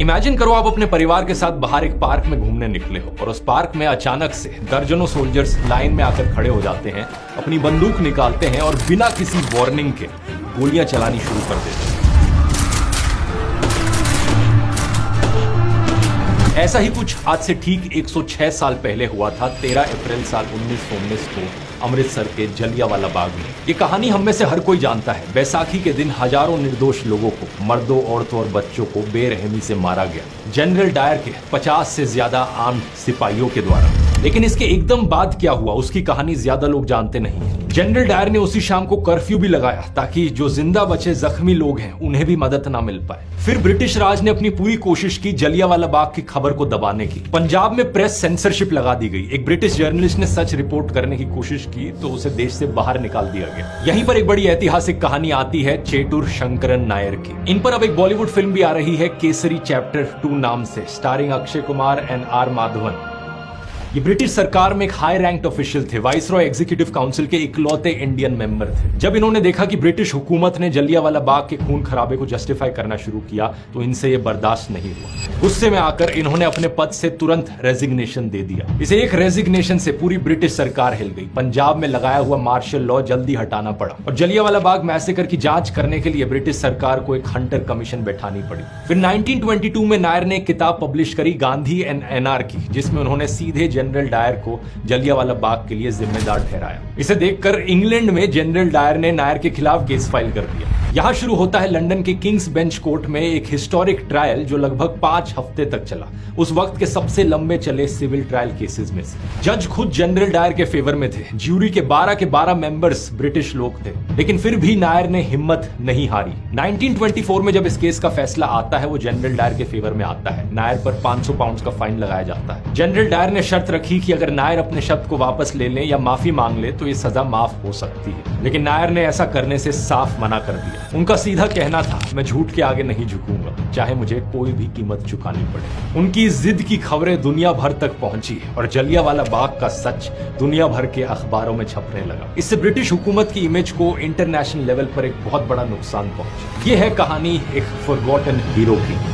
Imagine करो आप अपने परिवार के साथ बाहर एक पार्क में घूमने निकले हो और उस पार्क में अचानक से दर्जनों सोल्जर्स लाइन में आकर खड़े हो जाते हैं, अपनी बंदूक निकालते हैं और बिना किसी वार्निंग के गोलियां चलानी शुरू कर देते हैं। ऐसा ही कुछ आज से ठीक 106 साल पहले हुआ था 13 अप्रैल साल 1919 को अमृतसर के जलियांवाला बाग में। ये कहानी हम में से हर कोई जानता है। बैसाखी के दिन हजारों निर्दोष लोगों को, मर्दों, औरतों और बच्चों को बेरहमी से मारा गया जनरल डायर के 50 से ज्यादा आर्म्ड सिपाहियों के द्वारा। लेकिन इसके एकदम बाद क्या हुआ, उसकी कहानी ज्यादा लोग जानते नहीं है। जनरल डायर ने उसी शाम को कर्फ्यू भी लगाया ताकि जो जिंदा बचे जख्मी लोग हैं उन्हें भी मदद ना मिल पाए। फिर ब्रिटिश राज ने अपनी पूरी कोशिश की जलियांवाला बाग की खबर को दबाने की। पंजाब में प्रेस सेंसरशिप लगा दी गई। एक ब्रिटिश जर्नलिस्ट ने सच रिपोर्ट करने की कोशिश की तो उसे देश से बाहर निकाल दिया गया। यहीं पर एक बड़ी ऐतिहासिक कहानी आती है चेटूर शंकरन नायर की। इन पर अब एक बॉलीवुड फिल्म भी आ रही है केसरी चैप्टर 2 नाम से, starring Akshay Kumar and R Madhavan. ये ब्रिटिश सरकार में एक हाई रैंक्ड ऑफिशियल थे, वाइसरॉय एग्जीक्यूटिव काउंसिल के इकलौते इंडियन मेंबर थे। जब इन्होंने देखा कि ब्रिटिश हुकूमत ने जलियांवाला बाग के खून खराबे को जस्टिफाई करना शुरू किया तो इनसे ये बर्दाश्त नहीं हुआ। गुस्से में आकर इन्होंने अपने पद से तुरंत रेजिग्नेशन दे दिया। इसे एक रेजिग्नेशन से पूरी ब्रिटिश सरकार हिल गई। पंजाब में लगाया हुआ मार्शल लॉ जल्दी हटाना पड़ा और जलियांवाला बाग मैसेकर की जांच करने के लिए ब्रिटिश सरकार को एक हंटर कमीशन बैठानी पड़ी। फिर 1922 में नायर ने एक किताब पब्लिश करी, गांधी एंड एनार्की, जिसमें उन्होंने सीधे जनरल डायर को जलियांवाला बाग के लिए जिम्मेदार ठहराया। इसे देखकर इंग्लैंड में जनरल डायर ने नायर के खिलाफ केस फाइल कर दिया। यहां शुरू होता है लंदन के किंग्स बेंच कोर्ट में एक हिस्टोरिक ट्रायल जो लगभग 5 हफ्ते तक चला, उस वक्त के सबसे लंबे चले सिविल ट्रायल केसेस में से। जज खुद जनरल डायर के फेवर में थे। ज्यूरी के 12 के 12 मेंबर्स ब्रिटिश लोग थे, लेकिन फिर भी नायर ने हिम्मत नहीं हारी। 1924 में जब इस केस का फैसला आता है वो जनरल डायर के फेवर में आता है। नायर पर 500 पाउंड का फाइन लगाया जाता है। जनरल डायर ने शर्त रखी कि अगर नायर अपने शब्द को वापस ले लें या माफी मांग ले तो ये सजा माफ हो सकती है, लेकिन नायर ने ऐसा करने से साफ मना कर दिया। उनका सीधा कहना था, मैं झूठ के आगे नहीं झुकूंगा, चाहे मुझे कोई भी कीमत चुकानी पड़े। उनकी जिद की खबरें दुनिया भर तक पहुंची और जलियांवाला बाग का सच दुनिया भर के अखबारों में छपने लगा। इससे ब्रिटिश हुकूमत की इमेज को इंटरनेशनल लेवल पर एक बहुत बड़ा नुकसान पहुंचा। ये है कहानी एक फॉरगॉटन हीरो की।